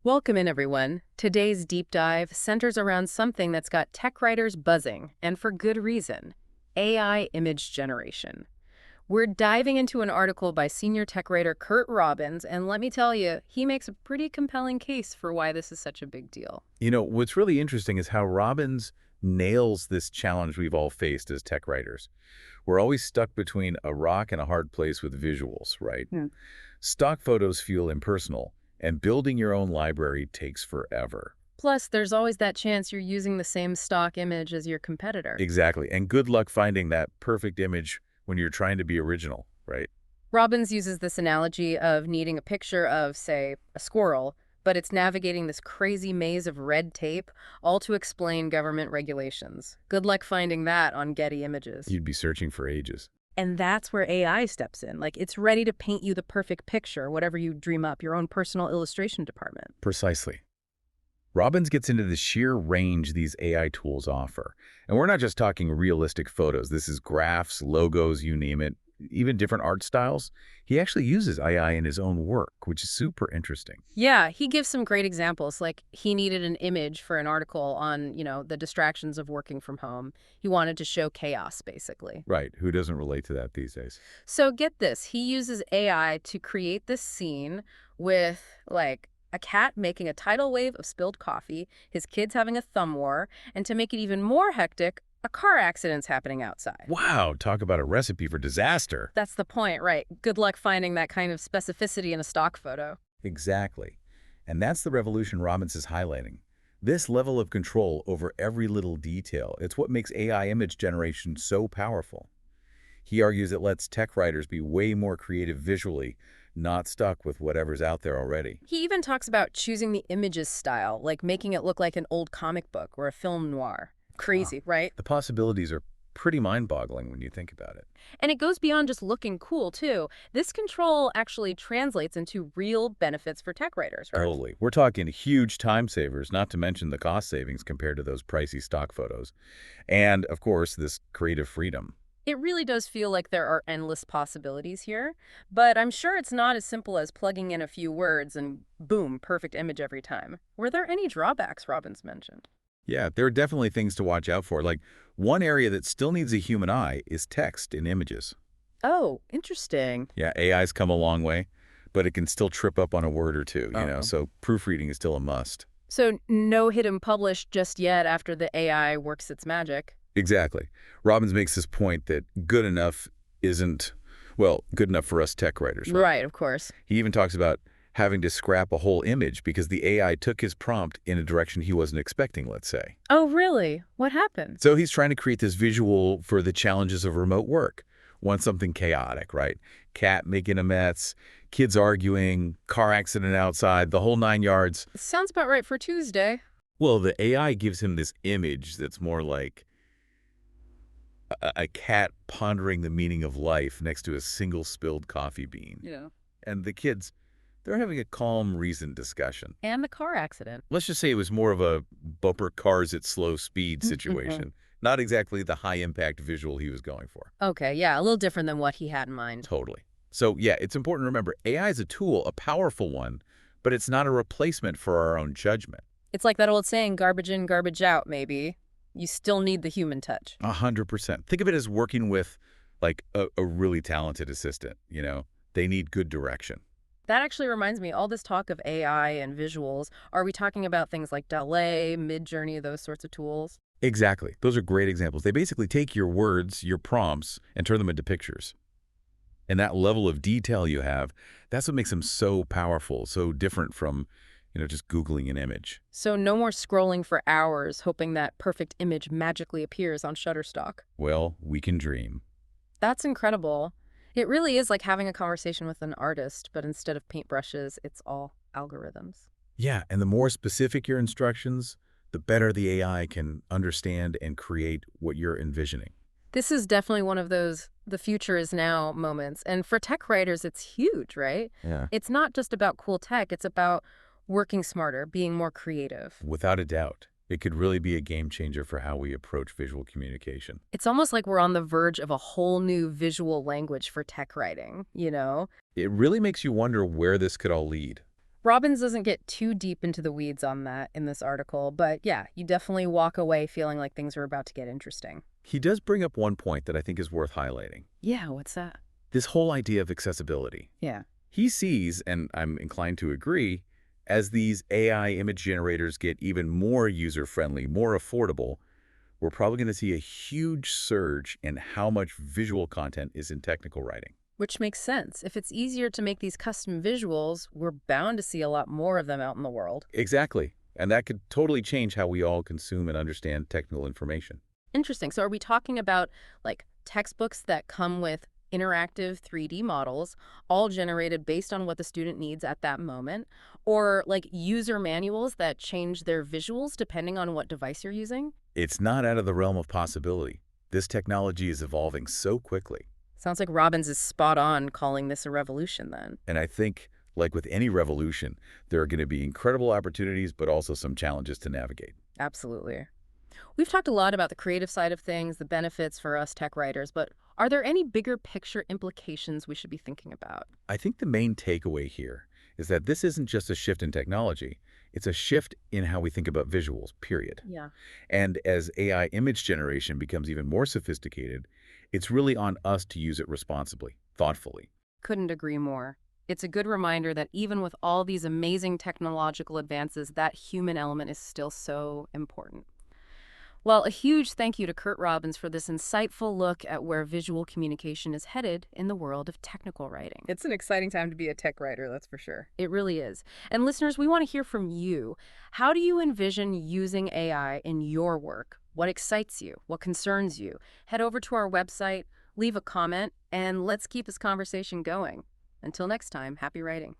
Welcome in, everyone. Today's deep dive centers around something that's got tech writers buzzing, and for good reason: AI image generation. We're diving into an article by senior tech writer Curt Robbins, and let me tell you, he makes a pretty compelling case for why this is such a big deal. What's really interesting is how Robbins nails this challenge we've all faced as tech writers. We're always stuck between a rock and a hard place with visuals, right? Hmm. Stock photos feel impersonal, and building your own library takes forever. Plus, there's always that chance you're using the same stock image as your competitor. Exactly, and good luck finding that perfect image when you're trying to be original, right? Robbins uses this analogy of needing a picture of, say, a squirrel, but it's navigating this crazy maze of red tape, all to explain government regulations. Good luck finding that on Getty Images. You'd be searching for ages. And that's where AI steps in. Like, it's ready to paint you the perfect picture, whatever you dream up, your own personal illustration department. Precisely. Robbins gets into the sheer range these AI tools offer. And we're not just talking realistic photos. This is graphs, logos, you name it, even different art styles. He actually uses AI in his own work, which is super interesting. Yeah, he gives some great examples. Like, he needed an image for an article on, the distractions of working from home. He wanted to show chaos, basically. Right. Who doesn't relate to that these days? So get this, he uses AI to create this scene with, like, a cat making a tidal wave of spilled coffee, his kids having a thumb war, and to make it even more hectic, a car accident's happening outside. Wow, talk about a recipe for disaster. That's the point, right? Good luck finding that kind of specificity in a stock photo. Exactly. And that's the revolution Robbins is highlighting. This level of control over every little detail, it's what makes AI image generation so powerful. He argues it lets tech writers be way more creative visually, not stuck with whatever's out there already. He even talks about choosing the image's style, like making it look like an old comic book or a film noir. Crazy, right? The possibilities are pretty mind-boggling when you think about it. And it goes beyond just looking cool, too. This control actually translates into real benefits for tech writers, right? Totally. We're talking huge time savers, not to mention the cost savings compared to those pricey stock photos. And, of course, this creative freedom. It really does feel like there are endless possibilities here, but I'm sure it's not as simple as plugging in a few words and boom, perfect image every time. Were there any drawbacks Robbins mentioned? Yeah, there are definitely things to watch out for. Like, one area that still needs a human eye is text in images. Oh, interesting. Yeah, AI's come a long way, but it can still trip up on a word or two, Oh. so proofreading is still a must. So no hit and publish just yet after the AI works its magic. Exactly. Robbins makes this point that good enough isn't, well, good enough for us tech writers, right? Right, of course. He even talks about having to scrap a whole image because the AI took his prompt in a direction he wasn't expecting, let's say. Oh, really? What happened? So he's trying to create this visual for the challenges of remote work. Want something chaotic, right? Cat making a mess, kids arguing, car accident outside, the whole 9 yards. Sounds about right for Tuesday. Well, the AI gives him this image that's more like a cat pondering the meaning of life next to a single spilled coffee bean. Yeah. And the kids, they're having a calm, reasoned discussion. And the car accident. Let's just say it was more of a bumper cars at slow speed situation. Not exactly the high-impact visual he was going for. Okay, yeah, a little different than what he had in mind. Totally. So, yeah, it's important to remember AI is a tool, a powerful one, but it's not a replacement for our own judgment. It's like that old saying, garbage in, garbage out, maybe. You still need the human touch. 100%. Think of it as working with, like, a really talented assistant, They need good direction. That actually reminds me, all this talk of AI and visuals, are we talking about things like Delay, Midjourney, those sorts of tools? Exactly. Those are great examples. They basically take your words, your prompts, and turn them into pictures. And that level of detail you have, that's what makes them so powerful, so different from, just Googling an image. So no more scrolling for hours, hoping that perfect image magically appears on Shutterstock. Well, we can dream. That's incredible. It really is like having a conversation with an artist, but instead of paintbrushes, it's all algorithms. Yeah, and the more specific your instructions, the better the AI can understand and create what you're envisioning. This is definitely one of those the future is now moments. And for tech writers, it's huge, right? Yeah. It's not just about cool tech. It's about working smarter, being more creative. Without a doubt, it could really be a game changer for how we approach visual communication. It's almost like we're on the verge of a whole new visual language for tech writing, It really makes you wonder where this could all lead. Robbins doesn't get too deep into the weeds on that in this article, but yeah, you definitely walk away feeling like things are about to get interesting. He does bring up one point that I think is worth highlighting. Yeah, what's that? This whole idea of accessibility. Yeah. He sees, and I'm inclined to agree, as these AI image generators get even more user-friendly, more affordable, we're probably going to see a huge surge in how much visual content is in technical writing. Which makes sense. If it's easier to make these custom visuals, we're bound to see a lot more of them out in the world. Exactly. And that could totally change how we all consume and understand technical information. Interesting. So are we talking about like textbooks that come with interactive 3D models, all generated based on what the student needs at that moment, or like user manuals that change their visuals depending on what device you're using? It's not out of the realm of possibility. This technology is evolving so quickly. Sounds like Robbins is spot on calling this a revolution then. And I think, like with any revolution, there are going to be incredible opportunities, but also some challenges to navigate. Absolutely. We've talked a lot about the creative side of things, the benefits for us tech writers, but are there any bigger picture implications we should be thinking about? I think the main takeaway here is that this isn't just a shift in technology. It's a shift in how we think about visuals, period. Yeah. And as AI image generation becomes even more sophisticated, it's really on us to use it responsibly, thoughtfully. Couldn't agree more. It's a good reminder that even with all these amazing technological advances, that human element is still so important. Well, a huge thank you to Curt Robbins for this insightful look at where visual communication is headed in the world of technical writing. It's an exciting time to be a tech writer, that's for sure. It really is. And listeners, we want to hear from you. How do you envision using AI in your work? What excites you? What concerns you? Head over to our website, leave a comment, and let's keep this conversation going. Until next time, happy writing.